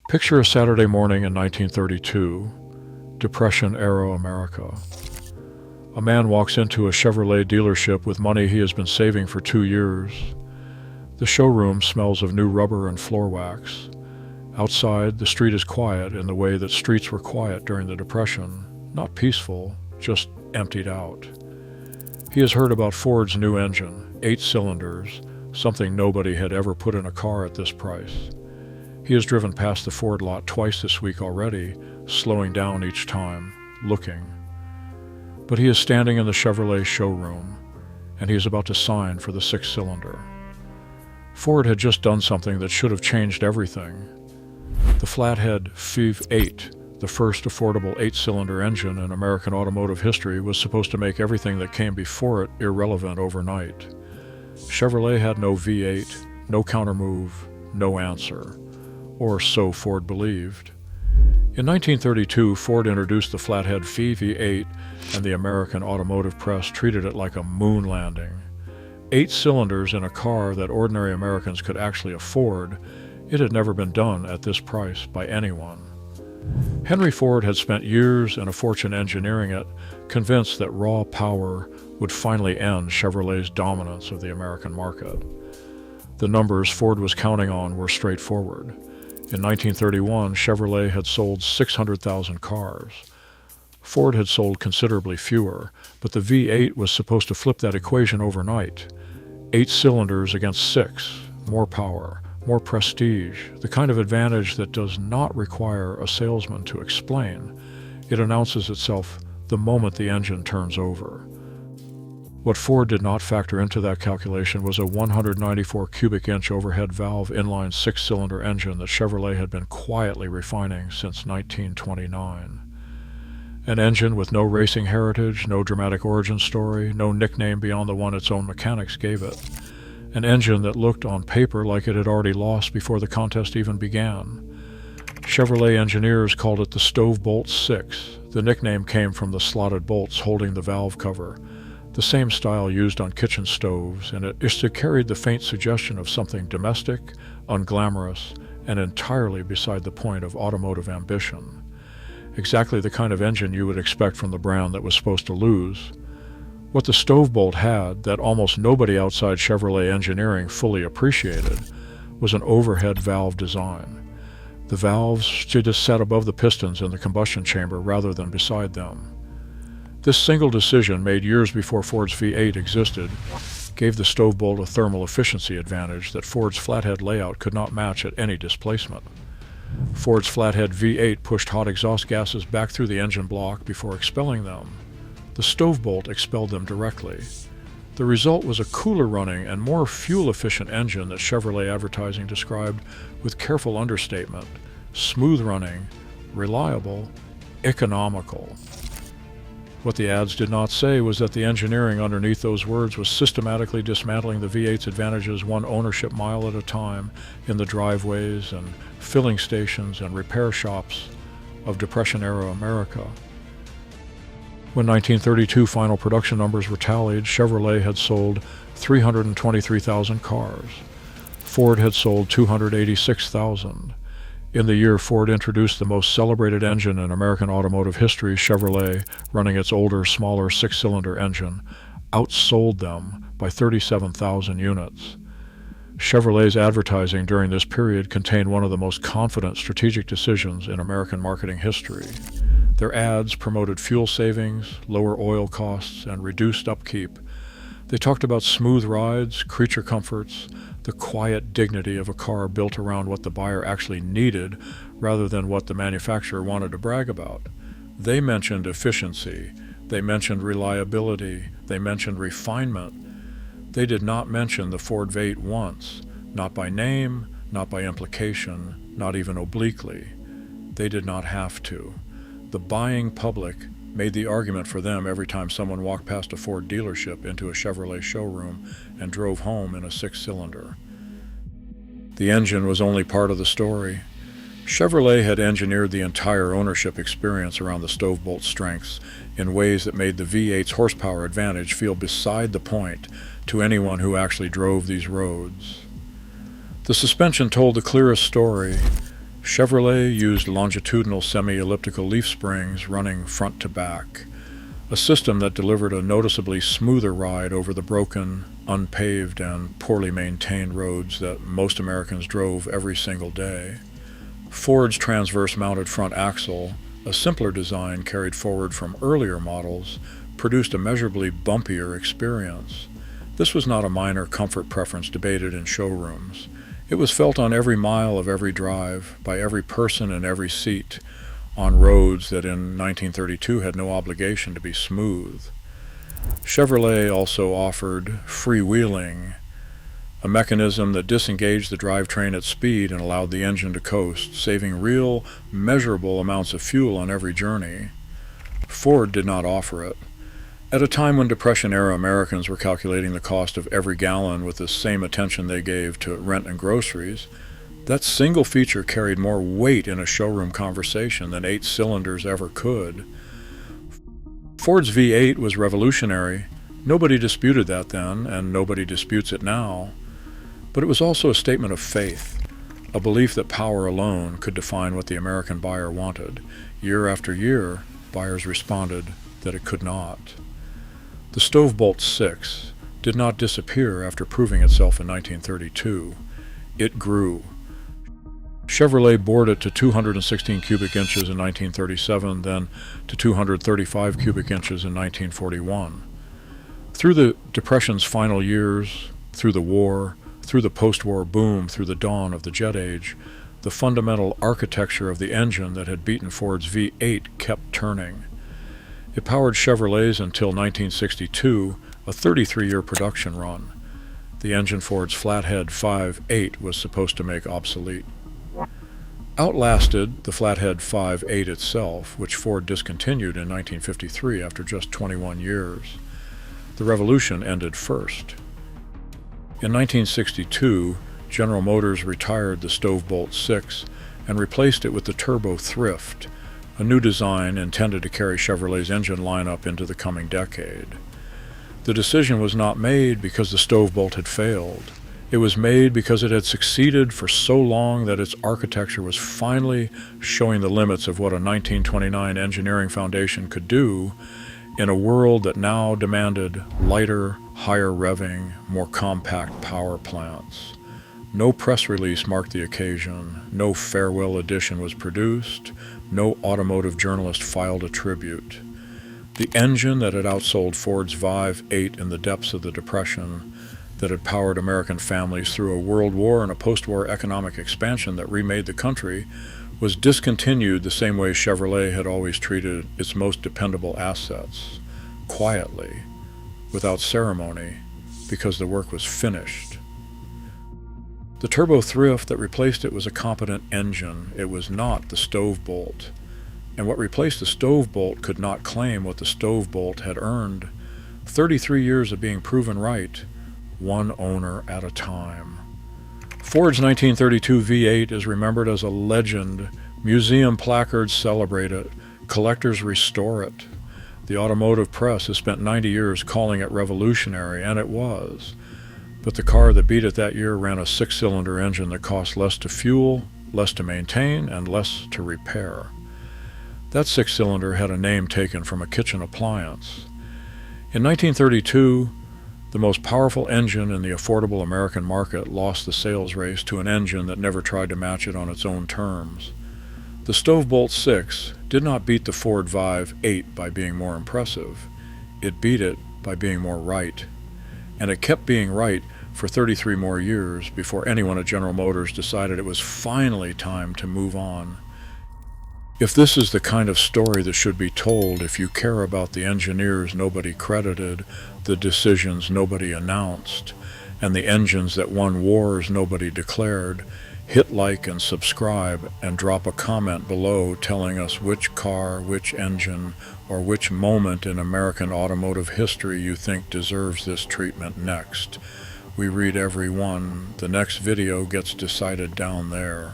Picture a Saturday morning in 1932, Depression-era America. A man walks into a Chevrolet dealership with money he has been saving for 2 years. The showroom smells of new rubber and floor wax. Outside, the street is quiet in the way that streets were quiet during the Depression. Not peaceful, just emptied out. He has heard about Ford's new engine, 8 cylinders, something nobody had ever put in a car at this price. He has driven past the Ford lot twice this week already, slowing down each time, looking. But he is standing in the Chevrolet showroom, and he is about to sign for the 6-cylinder. Ford had just done something that should have changed everything. The flathead V8, the first affordable 8-cylinder engine in American automotive history, was supposed to make everything that came before it irrelevant overnight. Chevrolet had no V8, no countermove, no answer. Or so Ford believed. In 1932, Ford introduced the flathead V8, and the American automotive press treated it like a moon landing. 8 cylinders in a car that ordinary Americans could actually afford. It had never been done at this price by anyone. Henry Ford had spent years and a fortune engineering it, convinced that raw power would finally end Chevrolet's dominance of the American market. The numbers Ford was counting on were straightforward. In 1931, Chevrolet had sold 600,000 cars. Ford had sold considerably fewer, but the V8 was supposed to flip that equation overnight. 8 cylinders against 6, more power, more prestige, the kind of advantage that does not require a salesman to explain. It announces itself the moment the engine turns over. What Ford did not factor into that calculation was a 194 cubic inch overhead valve inline 6-cylinder engine that Chevrolet had been quietly refining since 1929. An engine with no racing heritage, no dramatic origin story, no nickname beyond the one its own mechanics gave it. An engine that looked on paper like it had already lost before the contest even began. Chevrolet engineers called it the Stovebolt Six. The nickname came from the slotted bolts holding the valve cover, the same style used on kitchen stoves, and it carried the faint suggestion of something domestic, unglamorous, and entirely beside the point of automotive ambition. Exactly the kind of engine you would expect from the brand that was supposed to lose. What the Stovebolt had, that almost nobody outside Chevrolet engineering fully appreciated, was an overhead valve design. The valves should just sat above the pistons in the combustion chamber rather than beside them. This single decision, made years before Ford's V8 existed, gave the Stovebolt a thermal efficiency advantage that Ford's flathead layout could not match at any displacement. Ford's flathead V8 pushed hot exhaust gases back through the engine block before expelling them. The Stovebolt expelled them directly. The result was a cooler-running and more fuel-efficient engine that Chevrolet advertising described with careful understatement: smooth-running, reliable, economical. What the ads did not say was that the engineering underneath those words was systematically dismantling the V8's advantages one ownership mile at a time in the driveways and filling stations and repair shops of Depression-era America. When 1932 final production numbers were tallied, Chevrolet had sold 323,000 cars. Ford had sold 286,000. In the year Ford introduced the most celebrated engine in American automotive history, Chevrolet, running its older, smaller 6-cylinder engine, outsold them by 37,000 units. Chevrolet's advertising during this period contained one of the most confident strategic decisions in American marketing history. Their ads promoted fuel savings, lower oil costs, and reduced upkeep. They talked about smooth rides, creature comforts, the quiet dignity of a car built around what the buyer actually needed rather than what the manufacturer wanted to brag about. They mentioned efficiency. They mentioned reliability. They mentioned refinement. They did not mention the Ford V8 once, not by name, not by implication, not even obliquely. They did not have to. The buying public made the argument for them every time someone walked past a Ford dealership into a Chevrolet showroom and drove home in a 6-cylinder. The engine was only part of the story. Chevrolet had engineered the entire ownership experience around the Stovebolt's strengths in ways that made the V8's horsepower advantage feel beside the point to anyone who actually drove these roads. The suspension told the clearest story. Chevrolet used longitudinal semi-elliptical leaf springs running front to back, a system that delivered a noticeably smoother ride over the broken, unpaved, and poorly maintained roads that most Americans drove every single day. Ford's transverse-mounted front axle, a simpler design carried forward from earlier models, produced a measurably bumpier experience. This was not a minor comfort preference debated in showrooms. It was felt on every mile of every drive, by every person in every seat, on roads that in 1932 had no obligation to be smooth. Chevrolet also offered freewheeling, a mechanism that disengaged the drivetrain at speed and allowed the engine to coast, saving real, measurable amounts of fuel on every journey. Ford did not offer it. At a time when Depression-era Americans were calculating the cost of every gallon with the same attention they gave to rent and groceries, that single feature carried more weight in a showroom conversation than 8 cylinders ever could. Ford's V8 was revolutionary. Nobody disputed that then, and nobody disputes it now. But it was also a statement of faith, a belief that power alone could define what the American buyer wanted. Year after year, buyers responded that it could not. The Stovebolt Six did not disappear after proving itself in 1932. It grew. Chevrolet bored it to 216 cubic inches in 1937, then to 235 cubic inches in 1941. Through the Depression's final years, through the war, through the post-war boom, through the dawn of the jet age, the fundamental architecture of the engine that had beaten Ford's V8 kept turning. It powered Chevrolets until 1962, a 33-year production run. The engine Ford's Flathead 5.8 was supposed to make obsolete. Outlasted the Flathead 5.8 itself, which Ford discontinued in 1953 after just 21 years. The revolution ended first. In 1962, General Motors retired the Stovebolt Six and replaced it with the Turbo Thrift, a new design intended to carry Chevrolet's engine lineup into the coming decade. The decision was not made because the Stovebolt had failed. It was made because it had succeeded for so long that its architecture was finally showing the limits of what a 1929 engineering foundation could do in a world that now demanded lighter, higher revving, more compact power plants. No press release marked the occasion, no farewell edition was produced, no automotive journalist filed a tribute. The engine that had outsold Ford's V8 in the depths of the Depression, that had powered American families through a world war and a post-war economic expansion that remade the country, was discontinued the same way Chevrolet had always treated its most dependable assets, quietly, without ceremony, because the work was finished. The Turbo Thrift that replaced it was a competent engine. It was not the Stovebolt. And what replaced the Stovebolt could not claim what the Stovebolt had earned. 33 years of being proven right, one owner at a time. Ford's 1932 V8 is remembered as a legend. Museum placards celebrate it. Collectors restore it. The automotive press has spent 90 years calling it revolutionary, and it was. But the car that beat it that year ran a 6-cylinder engine that cost less to fuel, less to maintain, and less to repair. That 6-cylinder had a name taken from a kitchen appliance. In 1932, the most powerful engine in the affordable American market lost the sales race to an engine that never tried to match it on its own terms. The Stovebolt Six did not beat the Ford V8 by being more impressive. It beat it by being more right. And it kept being right for 33 more years before anyone at General Motors decided it was finally time to move on. If this is the kind of story that should be told, if you care about the engineers nobody credited, the decisions nobody announced, and the engines that won wars nobody declared, hit like and subscribe and drop a comment below telling us which car, which engine, or which moment in American automotive history you think deserves this treatment next. We read every one. The next video gets decided down there.